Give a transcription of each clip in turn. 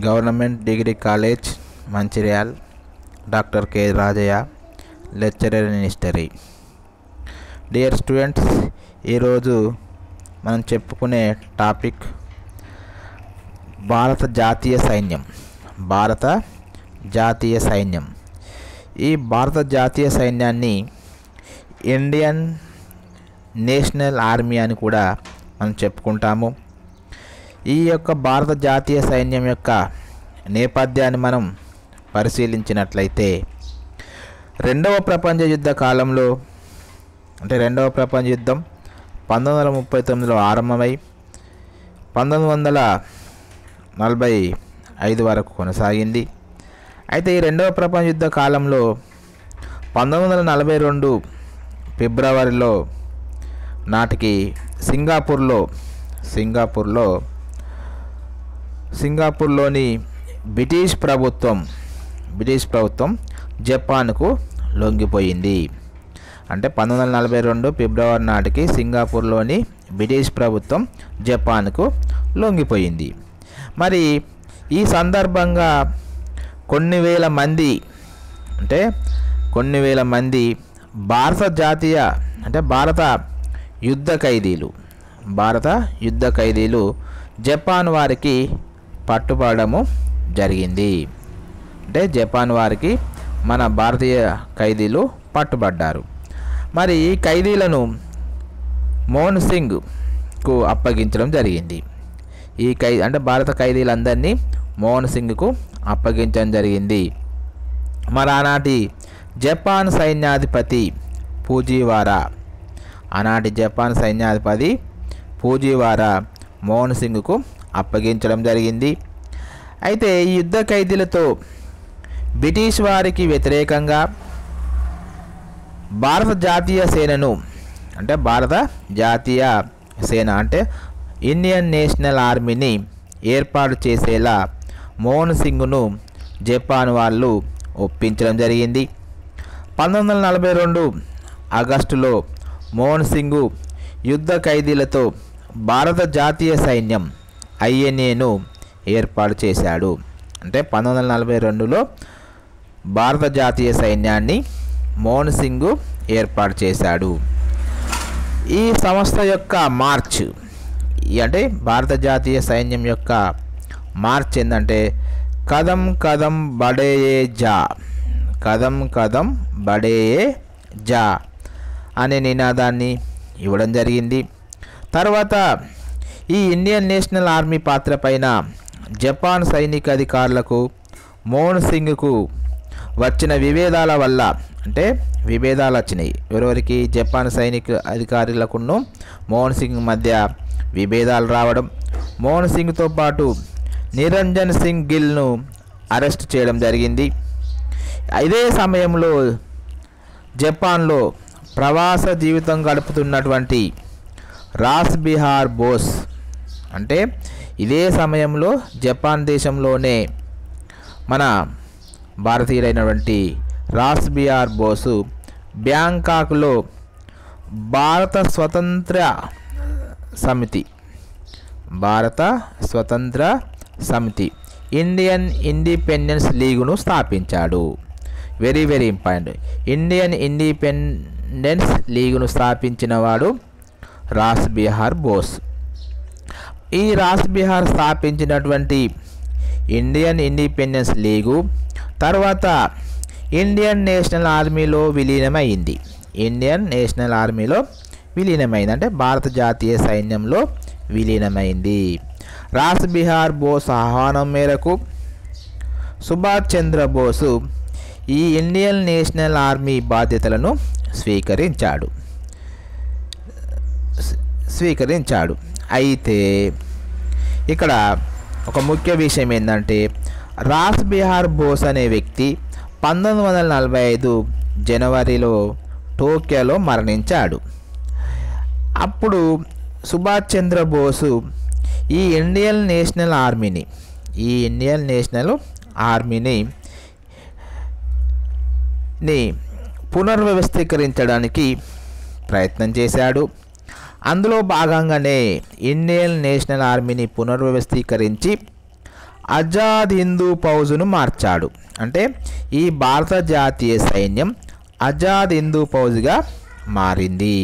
Government degree college Mancherial, doctor K Rajaiah, lecturer in history. Dear students, ఈరోజు మనం చెప్పుకునే topic భారత జాతీయ సైన్యం. భారత జాతీయ సైన్యం. ఈ భారత జాతీయ సైన్యాన్ని ఇండియన్ నేషనల్ ఆర్మీ అని కూడా మనం చెప్పుకుంటాము. ఈ యొక్క భారత జాతీయ సైన్యం యొక్క నేపథ్యాన్ని మనం పరిశీలించినట్లయితే రెండవ ప్రపంచ యుద్ధ కాలంలో, అంటే రెండవ ప్రపంచ యుద్ధం 1939లో ఆరంభమై 1945 వరకు కొనసాగింది. అయితే ఈ రెండవ ప్రపంచ యుద్ధ కాలంలో 1942 ఫిబ్రవరిలో నాటికి సింగపూర్లోని బ్రిటిష్ ప్రభుత్వం జపాన్కు లొంగిపోయింది. అంటే 1942 ఫిబ్రవరి నాటికి సింగపూర్లోని బ్రిటిష్ ప్రభుత్వం జపాన్కు లొంగిపోయింది. మరి ఈ సందర్భంగా కొన్ని వేల మంది భారత యుద్ధ ఖైదీలు జపాన్ వారికి పట్టుబడము జరిగింది. అంటే జపాన్ వారికి మన భారతీయ ఖైదీలు పట్టుబడ్డారు. మరి ఈ ఖైదీలను మోహన్ సింగ్కు అప్పగించడం జరిగింది. అంటే భారత ఖైదీలందరినీ మోహన్ సింగ్కు అప్పగించడం జరిగింది. మరి ఆనాటి జపాన్ సైన్యాధిపతి పూజీవారా మోహన్ సింగ్కు అప్పగించడం జరిగింది. అయితే ఈ యుద్ధ ఖైదీలతో బ్రిటిష్ వారికి వ్యతిరేకంగా భారత జాతీయ సేన అంటే ఇండియన్ నేషనల్ ఆర్మీని ఏర్పాటు చేసేలా మోహన్ సింగ్ను జపాన్ వాళ్ళు ఒప్పించడం జరిగింది. 1942 ఆగస్టులో మోహన్ సింగ్ యుద్ధ ఖైదీలతో భారత జాతీయ సైన్యం INAను ఏర్పాటు చేశాడు. అంటే 1942లో భారత జాతీయ సైన్యాన్ని మోహన్ సింగ్ ఏర్పాటు చేశాడు. ఈ సంస్థ యొక్క మార్చ్, అంటే భారత జాతీయ సైన్యం యొక్క మార్చ్ ఏంటంటే కదం కదం బడేయే జా అనే నినాదాన్ని ఇవ్వడం జరిగింది. తర్వాత ఈ ఇండియన్ నేషనల్ ఆర్మీ పాత్ర పైన జపాన్ సైనిక అధికారులకు మోహన్ సింగ్కు వచ్చిన విభేదాల వల్ల, అంటే విభేదాలు వచ్చినాయి. ఎవరెవరికి? జపాన్ సైనిక అధికారులకును మోహన్ సింగ్ మధ్య విభేదాలు రావడం, మోహన్ సింగ్తో పాటు నిరంజన్ సింగ్ గిల్ను అరెస్ట్ చేయడం జరిగింది. ఇదే సమయంలో జపాన్లో ప్రవాస జీవితం గడుపుతున్నటువంటి రాస్ బిహార్ బోస్, అంటే ఇదే సమయంలో జపాన్ దేశంలోనే మన భారతీయులైనటువంటి రాస్ బిహార్ బోసు బ్యాంకాక్లో భారత స్వతంత్ర సమితి ఇండియన్ ఇండిపెండెన్స్ లీగును స్థాపించాడు. Very very important. Indian independence లీగును స్థాపించిన వాడు రాస్ బిహార్ బోస్. ఈ రాస్ బిహార్ స్థాపించినటువంటి ఇండియన్ ఇండిపెండెన్స్ లీగు తర్వాత ఇండియన్ నేషనల్ ఆర్మీలో విలీనమైంది. అంటే భారత జాతీయ సైన్యంలో విలీనమైంది. రాస్ బిహార్ బోస్ ఆహ్వానం మేరకు సుభాష్ చంద్రబోసు ఈ ఇండియన్ నేషనల్ ఆర్మీ బాధ్యతలను స్వీకరించాడు. అయితే ఇక్కడ ఒక ముఖ్య విషయం ఏంటంటే రాస్ బిహార్ బోస్ అనే వ్యక్తి 1945 జనవరిలో టోక్యోలో మరణించాడు. అప్పుడు సుభాష్ చంద్రబోసు ఈ ఇండియన్ నేషనల్ ఆర్మీని పునర్వ్యవస్థీకరించడానికి ప్రయత్నం చేశాడు. అందులో భాగంగానే ఇండియన్ నేషనల్ ఆర్మీని పునర్వ్యవస్థీకరించి ఆజాద్ హిందూ ఫౌజ్ను మార్చాడు. అంటే ఈ భారత జాతీయ సైన్యం ఆజాద్ హిందూ ఫౌజ్గా మారింది.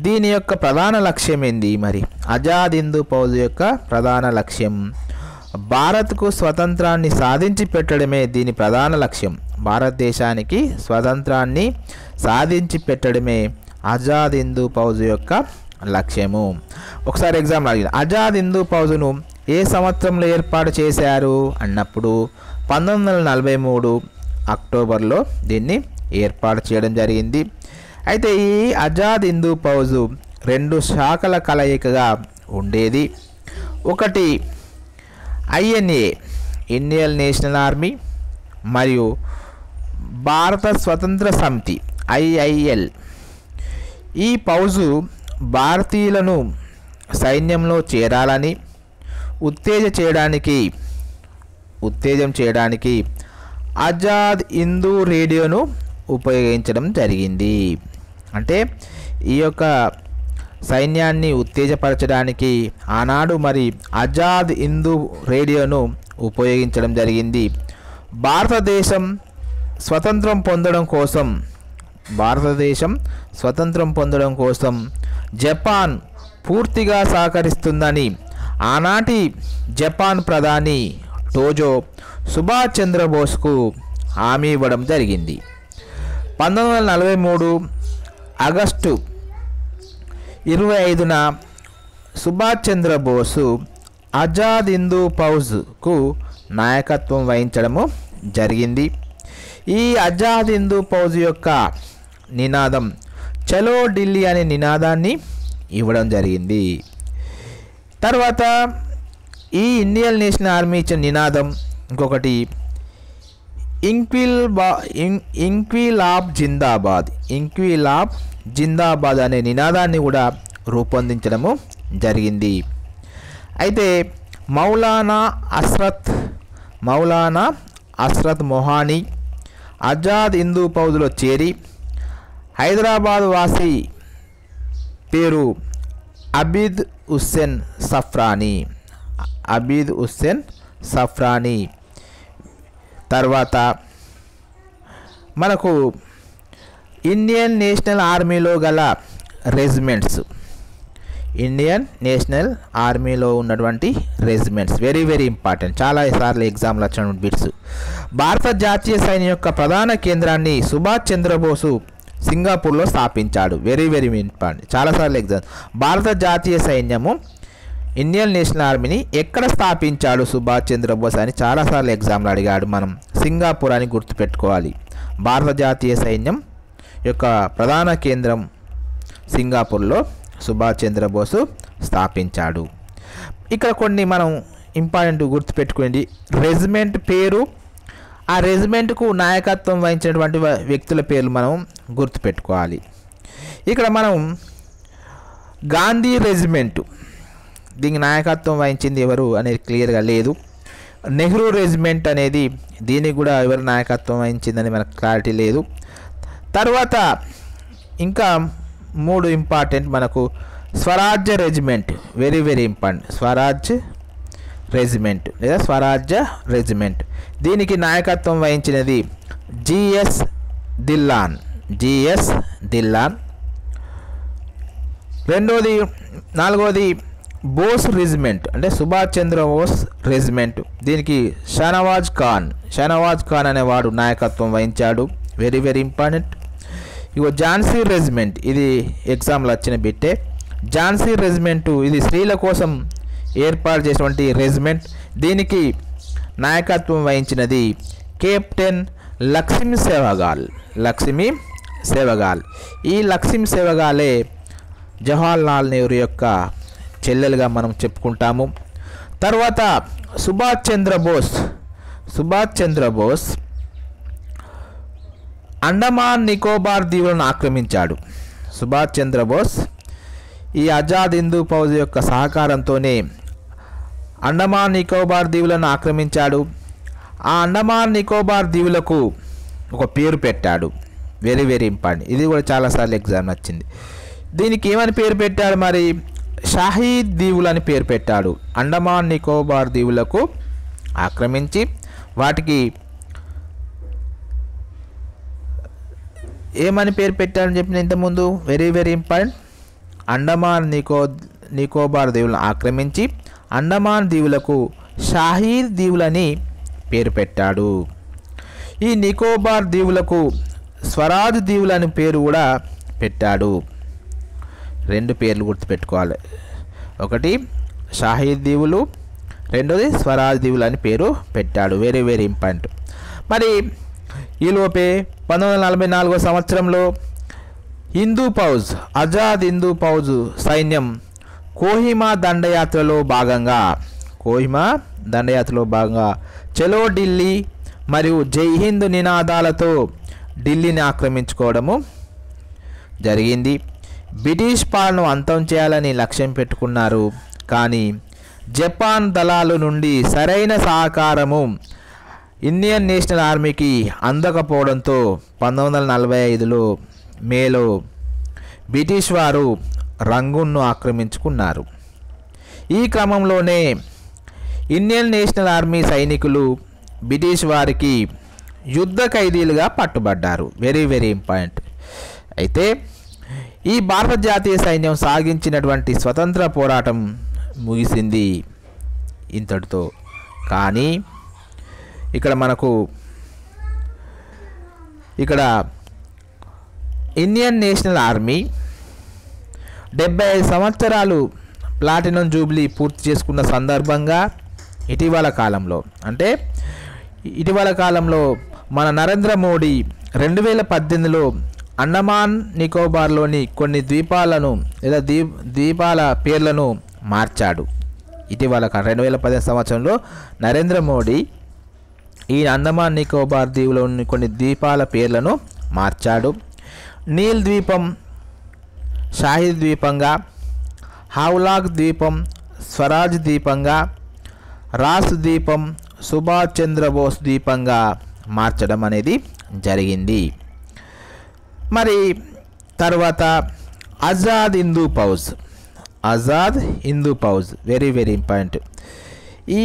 దీని యొక్క ప్రధాన లక్ష్యం ఏంది? మరి ఆజాద్ హిందూ ఫౌజ్ యొక్క ప్రధాన లక్ష్యం భారత్కు స్వతంత్రాన్ని సాధించి పెట్టడమే దీని ప్రధాన లక్ష్యం. భారతదేశానికి స్వతంత్రాన్ని సాధించి పెట్టడమే ఆజాద్ హిందూ ఫౌజ్ యొక్క లక్ష్యము. ఒకసారి ఎగ్జామ్ అడిగింది, ఆజాద్ హిందూ ఫౌజ్ను ఏ సంవత్సరంలో ఏర్పాటు చేశారు అన్నప్పుడు 1943 అక్టోబర్లో దీన్ని ఏర్పాటు చేయడం జరిగింది. అయితే ఈ ఆజాద్ హిందూ ఫౌజ్ 2 శాఖల కలయికగా ఉండేది. ఒకటి INA ఇండియన్ నేషనల్ ఆర్మీ మరియు భారత స్వతంత్ర సమితి IIL. ఈ ఫౌజు భారతీయులను సైన్యంలో చేరాలని ఉత్తేజం చేయడానికి ఆజాద్ హిందూ రేడియోను ఉపయోగించడం జరిగింది. అంటే ఈ యొక్క సైన్యాన్ని ఉత్తేజపరచడానికి ఆనాడు మరి ఆజాద్ హిందూ రేడియోను ఉపయోగించడం జరిగింది. భారతదేశం స్వతంత్రం పొందడం కోసం జపాన్ పూర్తిగా సహకరిస్తుందని ఆనాటి జపాన్ ప్రధాని టోజో సుభాష్ చంద్రబోస్కు హామీ ఇవ్వడం జరిగింది. 1943 ఆగస్టు 25న సుభాష్ చంద్రబోసు ఆజాద్ హిందూ ఫౌజ్కు నాయకత్వం వహించడము జరిగింది. ఈ ఆజాద్ హిందూ ఫౌజ్ యొక్క నినాదం చలో ఢిల్లీ అనే నినాదాన్ని ఇవ్వడం జరిగింది. తర్వాత ఈ ఇండియన్ నేషనల్ ఆర్మీ ఇచ్చిన నినాదం ఇంకొకటి ఇంక్విలాబ్ జిందాబాద్ అనే నినాదాన్ని కూడా రూపొందించడము జరిగింది. అయితే మౌలానా అస్రత్ మొహానీ ఆజాద్ హిందూ ఫౌజ్లో చేరి హైదరాబాద్ వాసి పేరు అబీద్ హుస్సేన్ సఫ్రానీ. తర్వాత మనకు ఇండియన్ నేషనల్ ఆర్మీలో గల రెజిమెంట్స్, ఇండియన్ నేషనల్ ఆర్మీలో ఉన్నటువంటి రెజిమెంట్స్ వెరీ వెరీ ఇంపార్టెంట్, చాలా సార్లు ఎగ్జామ్లో వచ్చిన బిట్స్. భారత జాతీయ సైన్యం యొక్క ప్రధాన కేంద్రాన్ని సుభాష్ చంద్రబోసు సింగపూర్లో స్థాపించాడు. వెరీ వెరీ ఇంపార్టెంట్, చాలాసార్లు ఎగ్జామ్. భారత జాతీయ సైన్యము ఇండియన్ నేషనల్ ఆర్మీని ఎక్కడ స్థాపించాడు సుభాష్ చంద్రబోస్ అని చాలాసార్లు ఎగ్జామ్లో అడిగాడు. మనం సింగపూర్ అని గుర్తుపెట్టుకోవాలి. భారత జాతీయ సైన్యం యొక్క ప్రధాన కేంద్రం సింగపూర్లో సుభాష్ చంద్రబోసు స్థాపించాడు. ఇక్కడ కొన్ని మనం ఇంపార్టెంట్ గుర్తుపెట్టుకోండి. రెజిమెంట్ పేరు, ఆ రెజిమెంట్కు నాయకత్వం వహించినటువంటి వ్యక్తుల పేర్లు మనం గుర్తుపెట్టుకోవాలి. ఇక్కడ మనం గాంధీ రెజిమెంట్, దీనికి నాయకత్వం వహించింది ఎవరు అనేది క్లియర్గా లేదు. నెహ్రూ రెజిమెంట్ అనేది దీనికి కూడా ఎవరు నాయకత్వం వహించిందని మనకు క్లారిటీ లేదు. తర్వాత ఇంకా 3 ఇంపార్టెంట్ మనకు స్వరాజ్య రెజిమెంట్, వెరీ వెరీ ఇంపార్టెంట్. స్వరాజ్య రెజిమెంట్ దీనికి నాయకత్వం వహించినది జిఎస్ ధిల్లాన్. నాలుగోది బోస్ రెజిమెంట్, అంటే సుభాష్ చంద్రబోస్ రెజిమెంట్. దీనికి షానవాజ్ ఖాన్ అనేవాడు నాయకత్వం వహించాడు. Very very important. ఇగో ఝాన్సీ రెజిమెంట్, ఇది ఎగ్జామ్లో వచ్చిన బిట్టే. ఝాన్సీ రెజిమెంట్ ఇది స్త్రీల కోసం ఏర్పాటు చేసినటువంటి రెజిమెంట్. దీనికి నాయకత్వం వహించినది కెప్టెన్ లక్ష్మీ సెహ్వాగ్. ఈ లక్ష్మీ సెహ్వాగే జవహర్లాల్ నెహ్రూ యొక్క చెల్లెలుగా మనం చెప్పుకుంటాము. తర్వాత సుభాష్ చంద్రబోస్ అండమాన్ నికోబార్ దీవులను ఆక్రమించాడు. సుభాష్ చంద్రబోస్ ఈ ఆజాద్ హిందూ ఫౌజ్ యొక్క సహకారంతోనే అండమాన్ నికోబార్ దీవులను ఆక్రమించాడు. ఆ అండమాన్ నికోబార్ దీవులకు ఒక పేరు పెట్టాడు. వెరీ వెరీ ఇంపార్టెంట్, ఇది కూడా చాలాసార్లు ఎగ్జామ్ వచ్చింది. దీనికి ఏమని పేరు పెట్టాడు? మరి షాహీద్ దీవులు అని పేరు పెట్టాడు. అండమాన్ నికోబార్ దీవులకు ఆక్రమించి వాటికి ఏమని పేరు పెట్టారని చెప్పిన ఇంతకుముందు very very important, Andaman Nicobar దీవులను ఆక్రమించి అండమాన్ దీవులకు షాహీద్ దీవులని పేరు పెట్టాడు. ఈ నికోబార్ దీవులకు స్వరాజ్ దీవులని పేరు కూడా పెట్టాడు. 2 పేర్లు గుర్తుపెట్టుకోవాలి, ఒకటి షాహీద్ దీవులు, రెండోది స్వరాజ్ దీవులు అని పేరు పెట్టాడు. Very very important. మరి ఈలోపే 1944 సంవత్సరంలో హిందూ ఫౌజ్, ఆజాద్ హిందూ ఫౌజ్ సైన్యం కోహిమా దండయాత్రలో భాగంగా చలో ఢిల్లీ మరియు జై హింద్ నినాదాలతో ఢిల్లీని ఆక్రమించుకోవడము జరిగింది. బ్రిటిష్ పాలనను అంతం చేయాలని లక్ష్యం పెట్టుకున్నారు. కానీ జపాన్ దళాల నుండి సరైన సహకారము ఇండియన్ నేషనల్ ఆర్మీకి అందకపోవడంతో 1945లో మేలో బ్రిటిష్ వారు రంగూన్ను ఆక్రమించుకున్నారు. ఈ క్రమంలోనే ఇండియన్ నేషనల్ ఆర్మీ సైనికులు బ్రిటిష్ వారికి యుద్ధ ఖైదీలుగా పట్టుబడ్డారు. Very very important. అయితే ఈ భారత జాతీయ సైన్యం సాగించినటువంటి స్వతంత్ర పోరాటం ముగిసింది ఇంతటితో. కానీ ఇక్కడ ఇండియన్ నేషనల్ ఆర్మీ 75 సంవత్సరాలు ప్లాటినం జూబ్లీ పూర్తి చేసుకున్న సందర్భంగా ఇటీవల కాలంలో మన నరేంద్ర మోడీ 2018లో అండమాన్ నికోబార్లోని కొన్ని ద్వీపాలను లేదా ద్వీపాల పేర్లను మార్చాడు. ఇటీవల 2015 సంవత్సరంలో నరేంద్ర మోడీ ఈ అండమాన్ నికోబార్ దీవులోని కొన్ని ద్వీపాల పేర్లను మార్చాడు. నీల్ ద్వీపం షాహీద్ ద్వీపంగా, హావ్లాక్ ద్వీపం స్వరాజ్ ద్వీపంగా, రాస్ ద్వీపం సుభాష్ చంద్రబోస్ ద్వీపంగా మార్చడం అనేది జరిగింది. మరి తర్వాత Azad Hindu Fauj very very important. ఈ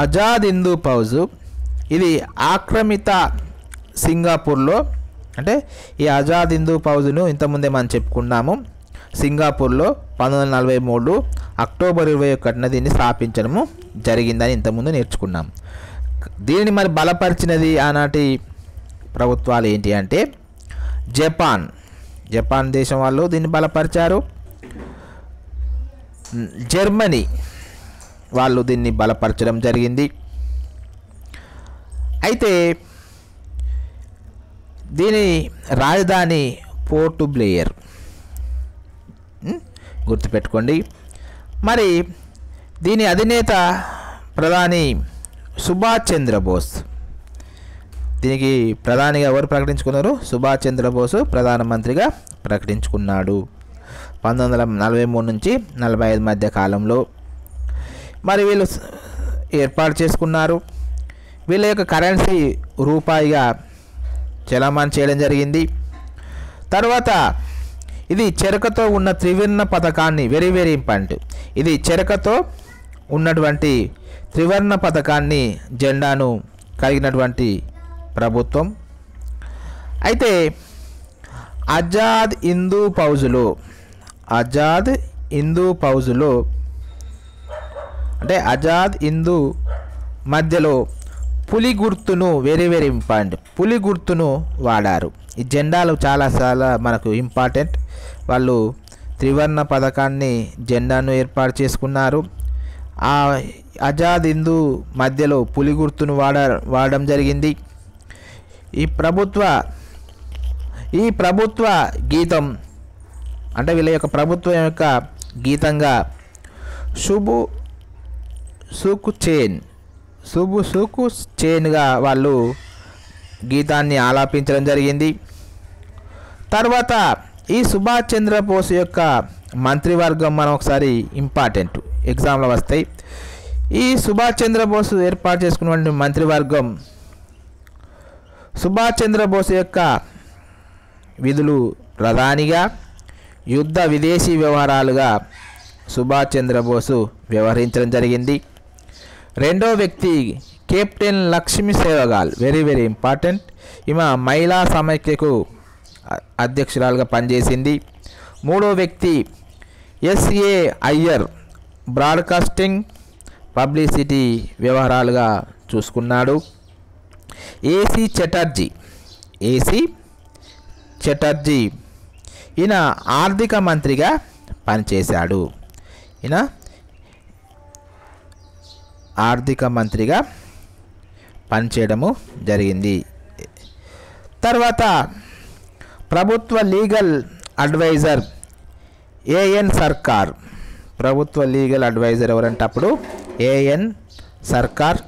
ఆజాద్ హిందూ ఫౌజ్ ఇది ఆక్రమిత సింగపూర్లో, అంటే ఈ ఆజాద్ హిందూ ఫౌజ్ను ఇంతకుముందే మనం చెప్పుకున్నాము. సింగపూర్లో 1943 అక్టోబర్ 21న దీన్ని స్థాపించడము జరిగిందని ఇంతకుముందు నేర్చుకున్నాం. దీనిని మరి బలపరిచినది ఆనాటి ప్రభుత్వాలు ఏంటి అంటే జపాన్ దేశం వాళ్ళు దీన్ని బలపరిచారు. జర్మనీ వాళ్ళు దీన్ని బలపరచడం జరిగింది. అయితే దీని రాజధాని పోర్ట్ బ్లేయర్, గుర్తుపెట్టుకోండి. మరి దీని అధినేత ప్రధాని సుభాష్ చంద్రబోస్. దీనికి ప్రధానిగా ఎవరు ప్రకటించుకున్నారు? సుభాష్ చంద్రబోసు ప్రధానమంత్రిగా ప్రకటించుకున్నాడు 1943 నుంచి 45 మధ్య కాలంలో. మరి వీళ్ళు ఏర్పాటు చేసుకున్నారు. వీళ్ళ యొక్క కరెన్సీ రూపాయిగా చలామణి చేయడం జరిగింది. తర్వాత ఇది చెరకతో ఉన్న త్రివర్ణ పథకాన్ని, వెరీ వెరీ ఇంపార్టెంట్, ఇది చెరకతో ఉన్నటువంటి త్రివర్ణ పథకాన్ని, జెండాను కలిగినటువంటి ప్రభుత్వం. అయితే ఆజాద్ హిందూ ఫౌజులో అంటే ఆజాద్ హిందూ మధ్యలో పులి గుర్తును, వెరీ వెరీ ఇంపార్టెంట్, పులి గుర్తును వాడారు. ఈ జెండాలు చాలా మనకు ఇంపార్టెంట్. వాళ్ళు త్రివర్ణ పథకాన్ని, జెండాను ఏర్పాటు చేసుకున్నారు. ఆ ఆజాద్ హిందూ మధ్యలో పులి గుర్తును వాడడం జరిగింది. ఈ ప్రభుత్వ గీతం, అంటే వీళ్ళ యొక్క ప్రభుత్వం యొక్క గీతంగా శుభు సుఖ్ చేన్గా వాళ్ళు గీతాన్ని ఆలాపించడం జరిగింది. తర్వాత ఈ సుభాష్ చంద్రబోస్ యొక్క మంత్రివర్గం మనం ఒకసారి ఇంపార్టెంట్ ఎగ్జామ్లో వస్తాయి. ఈ సుభాష్ చంద్రబోస్ ఏర్పాటు చేసుకున్నటువంటి మంత్రివర్గం సుభాష్ చంద్రబోస్ యొక్క విధులు ప్రధానిగా, యుద్ధ విదేశీ వ్యవహారాలుగా సుభాష్ చంద్రబోసు వ్యవహరించడం జరిగింది. రెండో వ్యక్తి captain Lakshmi Sehwag, very very important. ఈమె మహిళా సమైక్యకు అధ్యక్షురాలుగా పనిచేసింది. మూడో వ్యక్తి ఎస్ఏ అయ్యర్, బ్రాడ్కాస్టింగ్ పబ్లిసిటీ వ్యవహారాలుగా చూసుకున్నాడు. ఏసీ చటర్జీ ఈయన ఆర్థిక మంత్రిగా పనిచేశాడు. ఈయన ఆర్థిక మంత్రిగా పనిచేయడము జరిగింది. తర్వాత ప్రభుత్వ లీగల్ అడ్వైజర్ ఏఎన్ సర్కార్. ప్రభుత్వ లీగల్ అడ్వైజర్ ఎవరంటే అప్పుడు ఏఎన్ సర్కార్.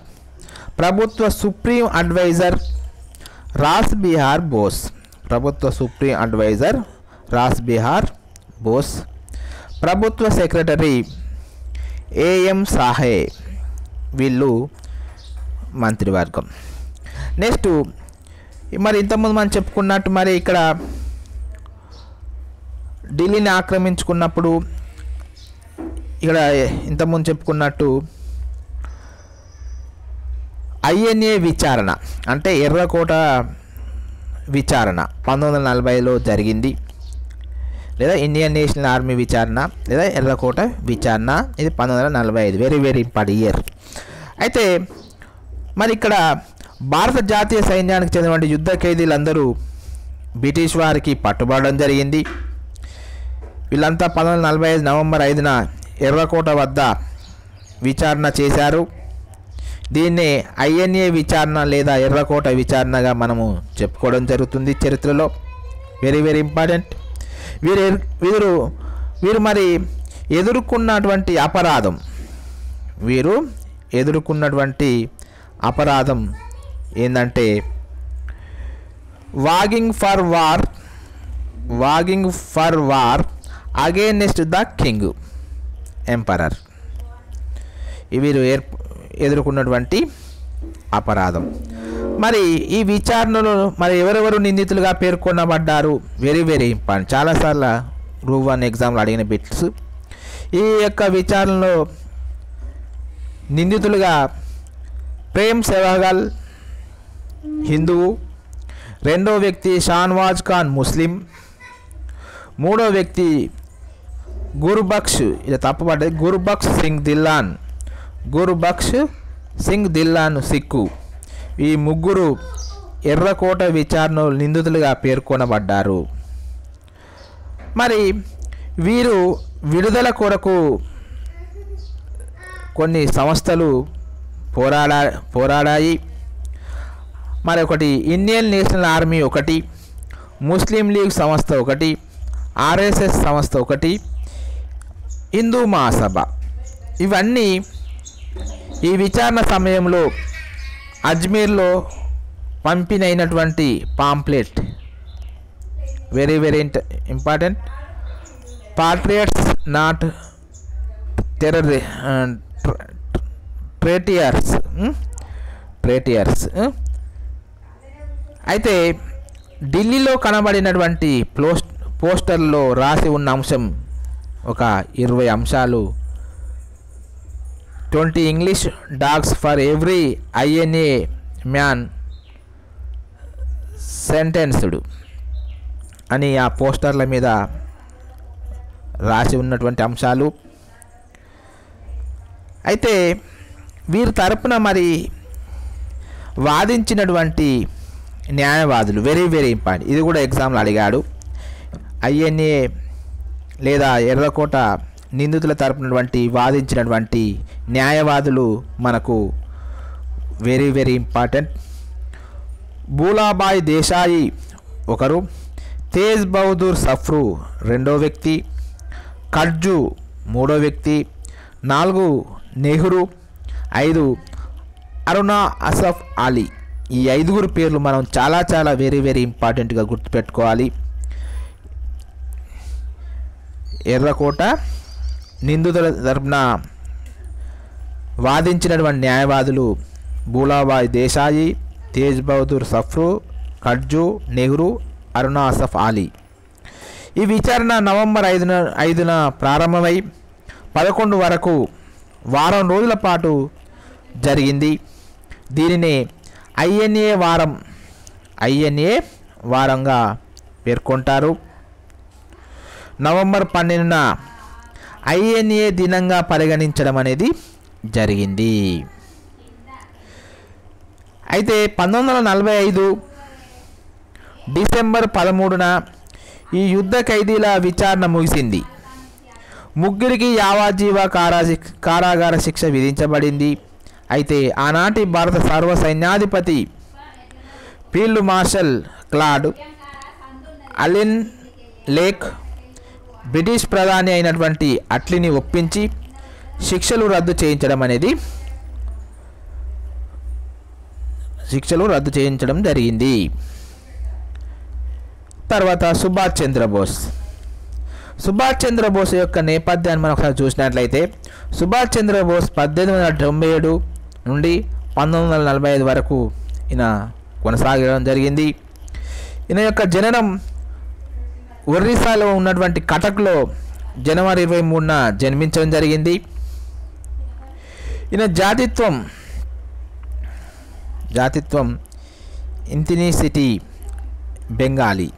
ప్రభుత్వ సుప్రీం అడ్వైజర్ రాస్ బిహార్ బోస్. ప్రభుత్వ సుప్రీం అడ్వైజర్ రాస్ బిహార్ బోస్. ప్రభుత్వ సెక్రటరీ ఏఎం సాహే. వీళ్ళు మంత్రివర్గం. నెక్స్ట్ మరి ఇంతకుముందు మనం చెప్పుకున్నట్టు మరి ఇక్కడ ఢిల్లీని ఆక్రమించుకున్నప్పుడు ఇక్కడ ఇంతకుముందు చెప్పుకున్నట్టు ఐఎన్ఏ విచారణ అంటే ఎర్రకోట విచారణ 1940లో జరిగింది, లేదా ఇండియన్ నేషనల్ ఆర్మీ విచారణ లేదా ఎర్రకోట విచారణ. ఇది 1945, వెరీ వెరీ ఇంపార్టెంట్ ఇయర్. అయితే మరి ఇక్కడ భారత జాతీయ సైన్యానికి చెందినటువంటి యుద్ధ ఖైదీలందరూ బ్రిటిష్ వారికి పట్టుబడడం జరిగింది. వీళ్ళంతా 1945 నవంబర్ 5న ఎర్రకోట వద్ద విచారణ చేశారు. దీన్నే ఐఎన్ఏ విచారణ లేదా ఎర్రకోట విచారణగా మనము చెప్పుకోవడం జరుగుతుంది చరిత్రలో. Very very important. వీరు మరి ఎదుర్కొన్నటువంటి అపరాధం ఏంటంటే వాగింగ్ for war against the king emperor. వీరు ఎదుర్కొన్నటువంటి అపరాధం. మరి ఈ విచారణలో మరి ఎవరెవరు నిందితులుగా పేర్కొనబడ్డారు? వెరీ వెరీ ఇంపార్టెంట్, చాలాసార్లు గ్రూప్ 1 ఎగ్జామ్లో అడిగిన బిట్స్. ఈ యొక్క విచారణలో నిందితులుగా ప్రేమ్ సెహ్వాగ్ హిందువు, రెండో వ్యక్తి షానవాజ్ ఖాన్ ముస్లిం, మూడో వ్యక్తి గుర్బక్ష్, ఇది తప్పుపడ్డది, గుర్బక్ష్ సింగ్ దిల్లాన్ సిక్కు. ఈ ముగ్గురు ఎర్రకోట విచారణలో నిందితులుగా పేర్కొనబడ్డారు. మరి వీరు విడుదల కొరకు కొన్ని సంస్థలు పోరాడాయి. మరి ఒకటి ఇండియన్ నేషనల్ ఆర్మీ ఒకటి, ముస్లిం లీగ్ సంస్థ ఒకటి, ఆర్ఎస్ఎస్ సంస్థ ఒకటి, హిందూ మహాసభ. ఇవన్నీ ఈ విచారణ సమయంలో అజ్మీర్లో పంపిణైనటువంటి pamphlet. Very very important. Patriots not traitors. అయితే ఢిల్లీలో కనబడినటువంటి పోస్టర్లో రాసి ఉన్న అంశం ఒక 20 అంశాలు. 20 English dogs for every INA man sentenced అని ఆ పోస్టర్ల మీద రాసి ఉన్నటువంటి అంశాలు. అయితే వీరి తరపున మరి వాదించినటువంటి న్యాయవాదులు వెరీ వెరీ ఇంపార్టెంట్. ఇది కూడా ఎగ్జామ్లో అడిగాడు. ఐఎన్ఏ లేదా ఎర్రకోట నిందితుల తరపునటువంటి వాదించినటువంటి న్యాయవాదులు మనకు వెరీ వెరీ ఇంపార్టెంట్. భూలాబాయ్ దేశాయి ఒకరు, తేజ్ బహదూర్ సఫ్రు రెండో వ్యక్తి, కడ్జు మూడో వ్యక్తి, 4 నెహ్రూ, 5 అరుణా అసఫ్ అలీ. ఈ 5గురు పేర్లు మనం చాలా చాలా వెరీ వెరీ ఇంపార్టెంట్గా గుర్తుపెట్టుకోవాలి. ఎర్రకోట నిందితుల తరపున వాదించినటువంటి న్యాయవాదులు భూలాబాయ్ దేశాయి, తేజ్ బహదూర్ సఫ్రు, కడ్జు, నెహ్రూ, అరుణా అసఫ్ అలీ. ఈ విచారణ నవంబర్ 5న ప్రారంభమై 11 వరకు వారం రోజుల పాటు జరిగింది. దీనిని ఐఎన్ఏ వారంగా పేర్కొంటారు. నవంబర్ 12న ఐఎన్ఏ దినంగా పరిగణించడం అనేది జరిగింది. అయితే 1945 డిసెంబర్ 13న ఈ యుద్ధ ఖైదీల విచారణ ముగిసింది. ముగ్గురికి యావజ్జీవ కారాగార శిక్ష విధించబడింది. అయితే ఆనాటి భారత సర్వసైన్యాధిపతి field marshal Claude Auchinleck British ప్రధాని అయినటువంటి అట్లీని ఒప్పించి శిక్షలు రద్దు చేయించడం జరిగింది. తర్వాత సుభాష్ చంద్రబోస్ యొక్క నేపథ్యాన్ని మనం ఒకసారి చూసినట్లయితే సుభాష్ చంద్రబోస్ 1897 నుండి 1945 వరకు ఈయన కొనసాగడం జరిగింది. ఈయన యొక్క జననం ఒరిస్సాలో ఉన్నటువంటి కటక్లో జనవరి 23న జన్మించడం జరిగింది. ఈయన జాతిత్వం ఇంటినిసిటీ బెంగాలీ.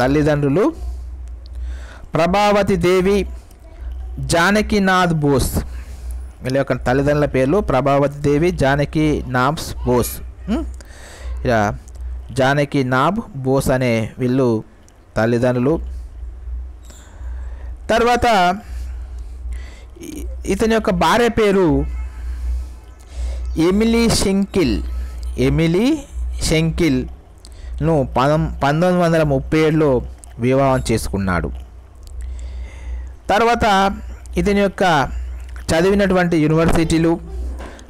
తల్లిదండ్రులు ప్రభావతి దేవి, జానకీనాథ్ బోస్. వీళ్ళ యొక్క తల్లిదండ్రుల పేర్లు ప్రభావతి దేవి, జానకీనాథ్ బోస్. ఇలా జానకీనాథ్ బోస్ అనే వీళ్ళు తల్లిదండ్రులు. తర్వాత ఇతని యొక్క భార్య పేరు ఎమిలీ షెంకిల్ను 1937లో వివాహం చేసుకున్నాడు. తర్వాత ఇతని యొక్క చదివినటువంటి యూనివర్సిటీలు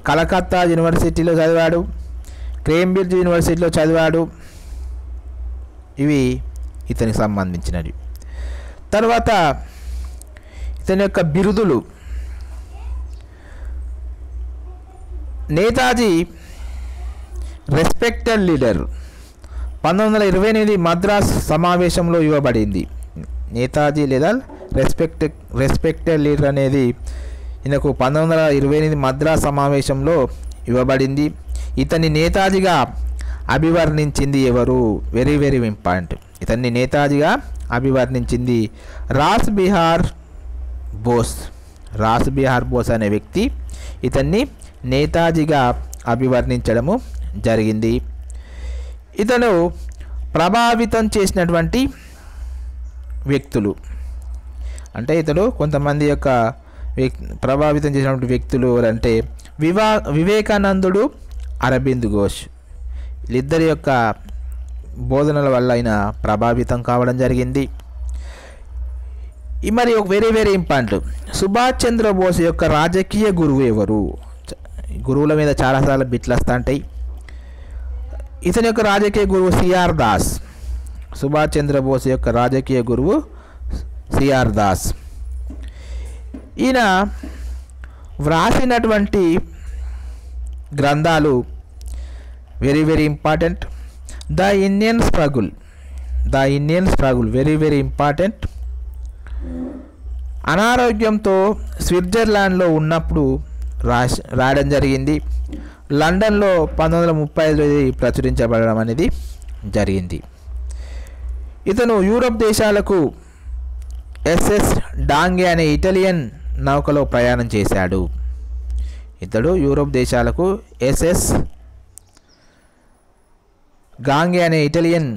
కలకత్తా యూనివర్సిటీలో చదివాడు, కేంబ్రిడ్జ్ యూనివర్సిటీలో చదివాడు. ఇవి ఇతనికి సంబంధించినవి. తర్వాత ఇతని యొక్క బిరుదులు నేతాజీ రెస్పెక్టెడ్ లీడర్ 1928 మద్రాస్ సమావేశంలో ఇవ్వబడింది. నేతాజీ లేదా రెస్పెక్టెడ్ లీడర్ అనేది ఈయనకు 1928 మద్రాస్ సమావేశంలో ఇవ్వబడింది. ఇతన్ని నేతాజీగా అభివర్ణించింది ఎవరు? Very very important. ఇతన్ని నేతాజీగా అభివర్ణించింది రాస్ బిహార్ బోస్ అనే వ్యక్తి ఇతన్ని నేతాజీగా అభివర్ణించడము జరిగింది. ఇతను ప్రభావితం చేసినటువంటి వ్యక్తులు అంటే ఇతడు కొంతమంది యొక్క ప్రభావితం చేసినటువంటి వ్యక్తులు అంటే వివేకానందుడు, అరబింద్ ఘోష్. వీళ్ళిద్దరి యొక్క బోధనల వల్ల ఆయన ప్రభావితం కావడం జరిగింది. మరి ఒక very very important, Subhash Chandrabose యొక్క రాజకీయ గురువు ఎవరు? గురువుల మీద చాలాసార్లు బిట్లు వస్తూ ఉంటాయి. ఇతని యొక్క రాజకీయ గురువు సిఆర్ దాస్. సుభాష్ చంద్రబోస్ యొక్క రాజకీయ గురువు సిఆర్ దాస్. ఈయన వ్రాసినటువంటి గ్రంథాలు very very important. The Indian struggle very very important. అనారోగ్యంతో స్విట్జర్లాండ్లో ఉన్నప్పుడు రాయడం జరిగింది. లండన్లో 1935 ప్రచురించబడడం అనేది జరిగింది. ఇతను యూరప్ దేశాలకు ఎస్ఎస్ డాంగే అనే ఇటాలియన్ నౌకలో ప్రయాణం చేశాడు. ఇతడు యూరప్ దేశాలకు ఎస్ఎస్ గాంగే అనే ఇటాలియన్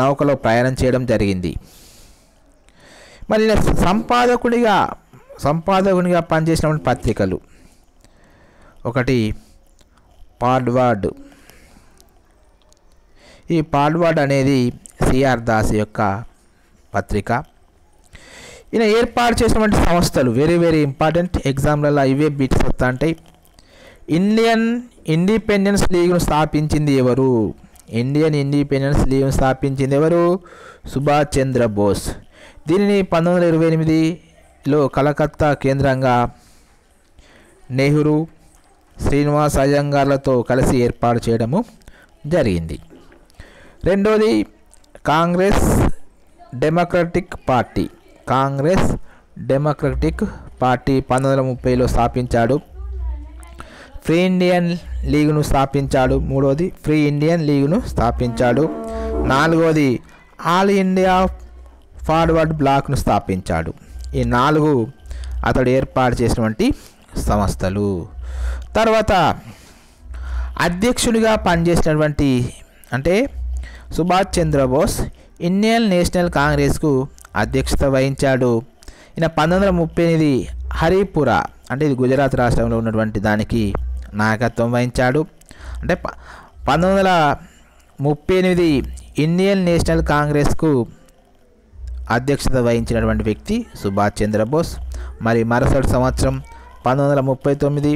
నౌకలో ప్రయాణం చేయడం జరిగింది. మరి సంపాదకునిగా పనిచేసినటువంటి పత్రికలు ఒకటి పాడ్వార్డ్. ఈ పాడ్వార్డ్ అనేది సిఆర్ దాస్ యొక్క పత్రిక. ఈయన ఏర్పాటు చేసినటువంటి సంస్థలు వెరీ వెరీ ఇంపార్టెంట్. ఎగ్జామ్లలో ఇవే బిట్స్ వస్తూ ఉంటాయి. ఇండియన్ ఇండిపెండెన్స్ లీగ్ను స్థాపించింది ఎవరు? సుభాష్ చంద్రబోస్. దీనిని 1928లో కలకత్తా కేంద్రంగా నెహ్రూ, శ్రీనివాస్ అయ్యంగార్లతో కలిసి ఏర్పాటు చేయడము జరిగింది. రెండోది కాంగ్రెస్ డెమోక్రటిక్ పార్టీ 1930లో స్థాపించాడు. ఫ్రీ ఇండియన్ లీగ్ను స్థాపించాడు. మూడవది ఫ్రీ ఇండియన్ లీగ్ను స్థాపించాడు. నాలుగవది ఆల్ ఇండియా ఫార్వర్డ్ బ్లాక్ను స్థాపించాడు. ఈ 4 అతడు ఏర్పాటు చేసినటువంటి సంస్థలు. తర్వాత అధ్యక్షుడిగా పనిచేసినటువంటి అంటే సుభాష్ చంద్రబోస్ ఇండియన్ నేషనల్ కాంగ్రెస్కు అధ్యక్షత వహించాడు. ఈయన 1938 హరిపురా అంటే ఇది గుజరాత్ రాష్ట్రంలో ఉన్నటువంటి దానికి నాయకత్వం వహించాడు. అంటే 1938 ఇండియన్ నేషనల్ కాంగ్రెస్కు అధ్యక్షత వహించినటువంటి వ్యక్తి సుభాష్ చంద్రబోస్. మరి మరుసటి సంవత్సరం 1939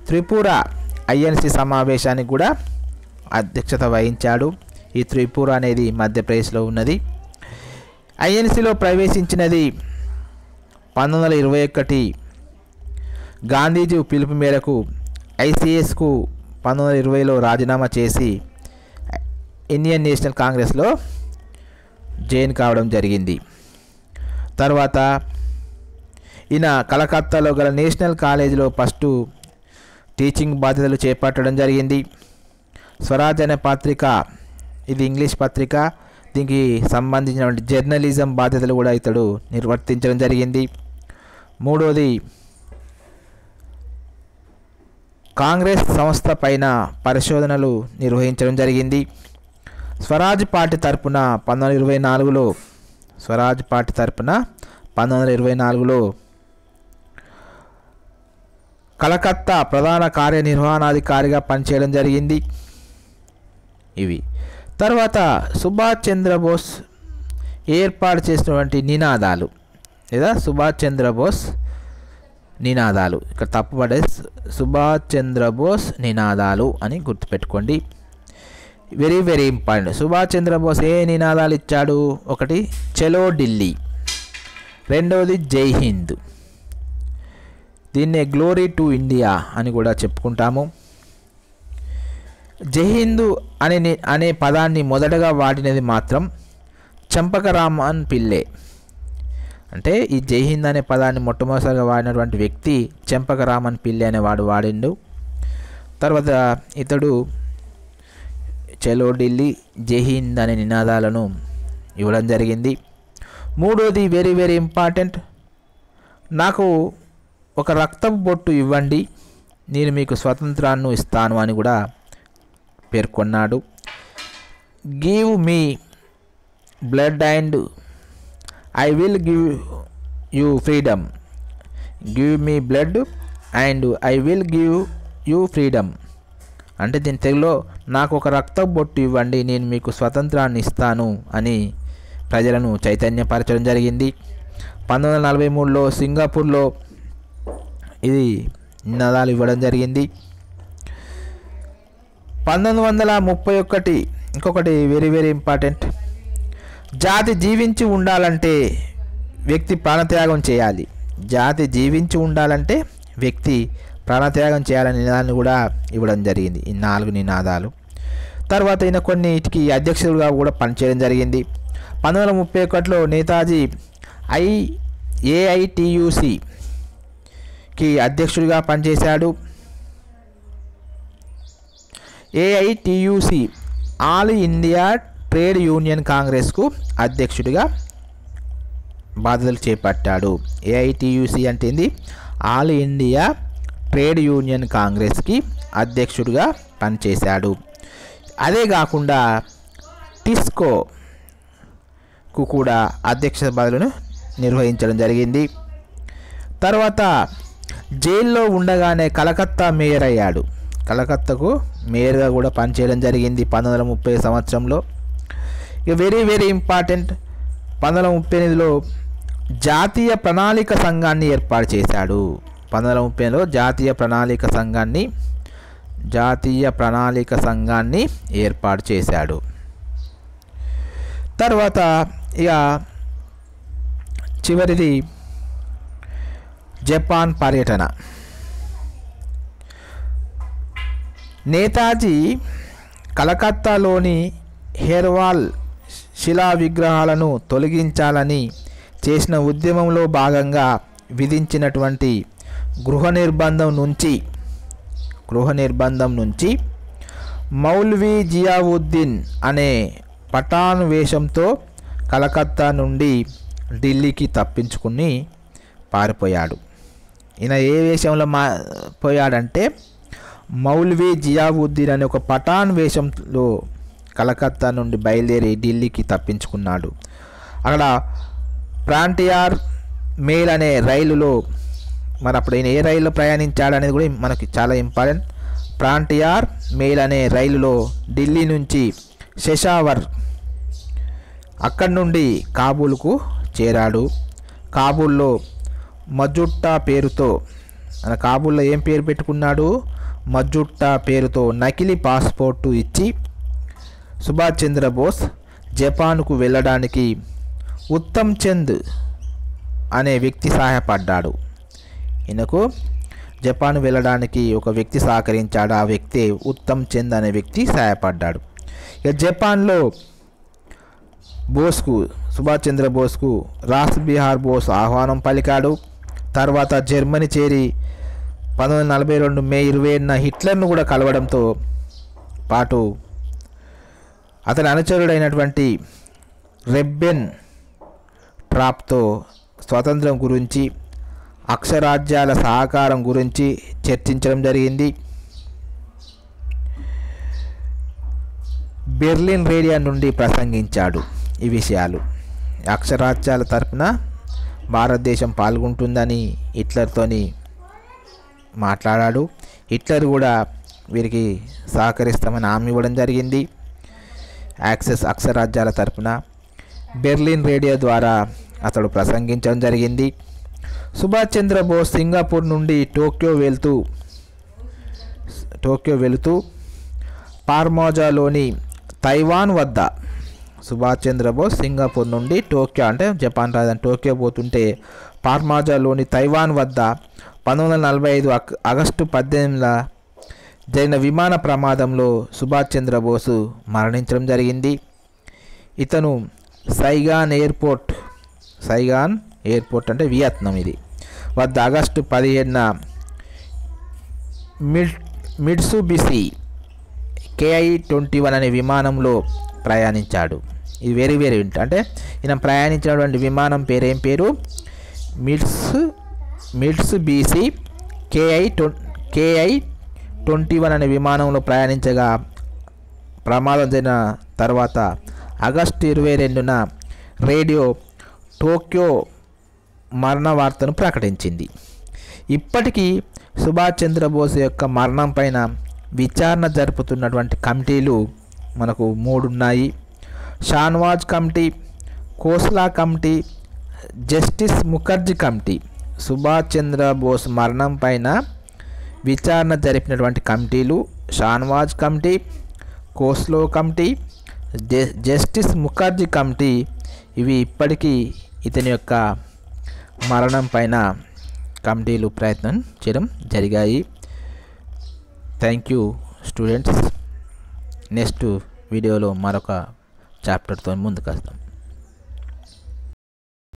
త్రిపుర ఐఎన్సి సమావేశానికి కూడా అధ్యక్షత వహించాడు. ఈ త్రిపుర అనేది మధ్యప్రదేశ్లో ఉన్నది. ఐఎన్సిలో ప్రవేశించినది 1921 గాంధీజీ పిలుపు మేరకు ఐసిఎస్కు 1920లో రాజీనామా చేసి ఇండియన్ నేషనల్ కాంగ్రెస్లో జాయిన్ కావడం జరిగింది. తర్వాత ఈయన కలకత్తాలో గల నేషనల్ కాలేజీలో ఫస్ట్ టీచింగ్ బాధ్యతలు చేపట్టడం జరిగింది. స్వరాజ్ అనే పత్రిక ఇది ఇంగ్లీష్ పత్రిక, దీనికి సంబంధించినటువంటి జర్నలిజం బాధ్యతలు కూడా ఇతడు నిర్వర్తించడం జరిగింది. మూడవది కాంగ్రెస్ సంస్థ పైన పరిశోధనలు నిర్వహించడం జరిగింది. స్వరాజ్ పార్టీ తరపున 1924లో కలకత్తా ప్రధాన కార్యనిర్వహణాధికారిగా పనిచేయడం జరిగింది. ఇవి తర్వాత సుభాష్ చంద్రబోస్ ఏర్పాటు చేసినటువంటి నినాదాలు లేదా సుభాష్ చంద్రబోస్ నినాదాలు, ఇక్కడ తప్పుపడే సుభాష్ చంద్రబోస్ నినాదాలు అని గుర్తుపెట్టుకోండి. Very very important. Subhash Chandra Bose ఏ నినాదాలు ఇచ్చాడు? ఒకటి చలో ఢిల్లీ, రెండవది జై హింద్, దీన్నే గ్లోరీ టు ఇండియా అని కూడా చెప్పుకుంటాము. జై హింద్ అనే పదాన్ని మొదటగా వాడినది మాత్రం చంపకరామన్ పిల్లే. అంటే ఈ జై హింద్ అనే పదాన్ని మొట్టమొదటిసారిగా వాడినటువంటి వ్యక్తి చంపకరామన్ పిల్లే అనేవాడు వాడిండు. తర్వాత ఇతడు చలో ఢిల్లీ, జై హింద్ అనే నినాదాలను ఇవ్వడం జరిగింది. మూడోది వెరీ వెరీ ఇంపార్టెంట్, నాకు ఒక రక్తపు బొట్టు ఇవ్వండి, నేను మీకు స్వతంత్రాన్ని ఇస్తాను అని కూడా పేర్కొన్నాడు. Give me blood and I will give you freedom. Give me blood and I will give you freedom అంటే దీని తెలుగులో నాకు ఒక రక్తపు బొట్టు ఇవ్వండి, నేను మీకు స్వతంత్రాన్ని ఇస్తాను అని ప్రజలను చైతన్యపరచడం జరిగింది. 1943లో సింగపూర్లో ఇది నినాదాలు ఇవ్వడం జరిగింది. 1931 ఇంకొకటి వెరీ వెరీ ఇంపార్టెంట్, జాతి జీవించి ఉండాలంటే వ్యక్తి ప్రాణత్యాగం చేయాలి. జాతి జీవించి ఉండాలంటే వ్యక్తి ప్రాణత్యాగం చేయాలనే నినాదాన్ని కూడా ఇవ్వడం జరిగింది. ఈ 4 నినాదాలు. తర్వాత ఈయన కొన్నిటికి అధ్యక్షుడిగా కూడా పనిచేయడం జరిగింది. 1931లో నేతాజీ ఏఐటియుసికి అధ్యక్షుడిగా పనిచేశాడు. AITUC all India trade union కాంగ్రెస్కు అధ్యక్షుడిగా బాధ్యతలు చేపట్టాడు. ఏఐటియుసి అంటే ఏంది? ఆల్ ఇండియా ట్రేడ్ యూనియన్ కాంగ్రెస్కి అధ్యక్షుడిగా పనిచేశాడు. అదే కాకుండా టిస్కోకు కూడా అధ్యక్ష పదవులను నిర్వహించడం జరిగింది. తర్వాత జైల్లో ఉండగానే కలకత్తా మేయర్ అయ్యాడు. కలకత్తాకు మేయర్గా కూడా పనిచేయడం జరిగింది 1930 సంవత్సరంలో. ఇక వెరీ వెరీ ఇంపార్టెంట్, 1938లో జాతీయ ప్రణాళిక సంఘాన్ని ఏర్పాటు చేశాడు. 1930లో జాతీయ ప్రణాళిక సంఘాన్ని ఏర్పాటు చేశాడు. తర్వాత ఇక చివరిది జపాన్ పర్యటన. నేతాజీ కలకత్తాలోని హెర్వాల్ శిలా విగ్రహాలను తొలగించాలని చేసిన ఉద్యమంలో భాగంగా విధించినటువంటి గృహ నిర్బంధం నుంచి మౌల్వీ జియావుద్దీన్ అనే పఠాన్ వేషంతో కలకత్తా నుండి ఢిల్లీకి తప్పించుకుని పారిపోయాడు. ఈయన ఏ వేషంలో పోయాడంటే మౌల్వీ జియావుద్దీన్ అనే ఒక పఠాన్ వేషంలో కలకత్తా నుండి బయలుదేరి ఢిల్లీకి తప్పించుకున్నాడు. అక్కడ ఫ్రాంటియర్ మెయిల్ అనే రైలులో, మరి అప్పుడు ఈయన ఏ రైల్లో ప్రయాణించాడు అనేది కూడా మనకి చాలా ఇంపార్టెంట్. ఫ్రాంటియర్ మెయిల్ అనే రైలులో ఢిల్లీ నుంచి పెషావర్, అక్కడి నుండి కాబూల్కు చేరాడు. కాబూల్లో మజుట్టా పేరుతో, కాబూల్లో ఏం పేరు పెట్టుకున్నాడు? మజుట్టా పేరుతో నకిలీ పాస్పోర్టు ఇచ్చి సుభాష్ చంద్రబోస్ జపాన్కు వెళ్ళడానికి ఉత్తమ్ చంద్ అనే వ్యక్తి సహాయపడ్డాడు. ఈయనకు జపాన్ వెళ్ళడానికి ఒక వ్యక్తి సహకరించాడు. ఆ వ్యక్తి ఉత్తమ్ చంద్ అనే వ్యక్తి సహాయపడ్డాడు. ఇక జపాన్లో బోస్కు, సుభాష్ చంద్రబోస్కు రాస్ బిహార్ బోస్ ఆహ్వానం పలికాడు. తర్వాత జర్మనీ చేరి 1942 మే 27న హిట్లర్ను కూడా కలవడంతో పాటు అతని అనుచరుడైనటువంటి రెబ్బెన్ ట్రాప్తో స్వాతంత్రం గురించి, అక్షరాజ్యాల సహకారం గురించి చర్చించడం జరిగింది. బెర్లిన్ రేడియో నుండి ప్రసంగించాడు. ఈ విషయాలు అక్షరాజ్యాల తరపున భారతదేశం పాల్గొంటుందని హిట్లర్తోని మాట్లాడాడు. హిట్లర్ కూడా వీరికి సహకరిస్తామని హామీ ఇవ్వడం జరిగింది. అక్షరాజ్యాల తరపున బెర్లిన్ రేడియో ద్వారా అతడు ప్రసంగించడం జరిగింది. సుభాష్ చంద్రబోస్ సింగపూర్ నుండి టోక్యో వెళుతూ ఫార్మోజాలోని తైవాన్ వద్ద, సుభాష్ చంద్రబోస్ సింగపూర్ నుండి టోక్యో అంటే జపాన్ రాజధాని టోక్యో పోతుంటే ఫార్మోజాలోని తైవాన్ వద్ద 1945 ఆగస్టు 18న జరిగిన విమాన ప్రమాదంలో సుభాష్ చంద్రబోస్ మరణించడం జరిగింది. ఇతను సైగాన్ ఎయిర్పోర్ట్ అంటే వియత్నాం ఇది వద్ద ఆగస్టు 17న మిట్సుబిషి KI-21 అనే విమానంలో ప్రయాణించాడు. ఇది వెరీ వెరీ అంటే ఈయన ప్రయాణించినటువంటి విమానం పేరేం పేరు? మిట్సుబిషి KI-21 అనే విమానంలో ప్రయాణించగా ప్రమాదం జరిగిన తర్వాత ఆగస్టు 22న రేడియో టోక్యో మరణ వార్తను ప్రకటించింది. ఇప్పటికీ సుభాష్ చంద్రబోస్ యొక్క మరణం పైన విచారణ జరుపుతున్నటువంటి కమిటీలు మనకు 3 ఉన్నాయి. Shahnawaz committee, Khosla committee, justice Mukherjee committee. Subhash Chandra Bose మరణం పైన విచారణ జరిపినటువంటి కమిటీలు Shahnawaz committee, Khosla committee, justice Mukherjee committee. ఇవి ఇప్పటికీ ఇతని యొక్క మరణం పైన కమిటీలు ప్రయత్నం చేయడం జరిగాయి. Thank you students. నెక్స్ట్ వీడియోలో మరొక చాప్టర్తో ముందుకు వస్తాం.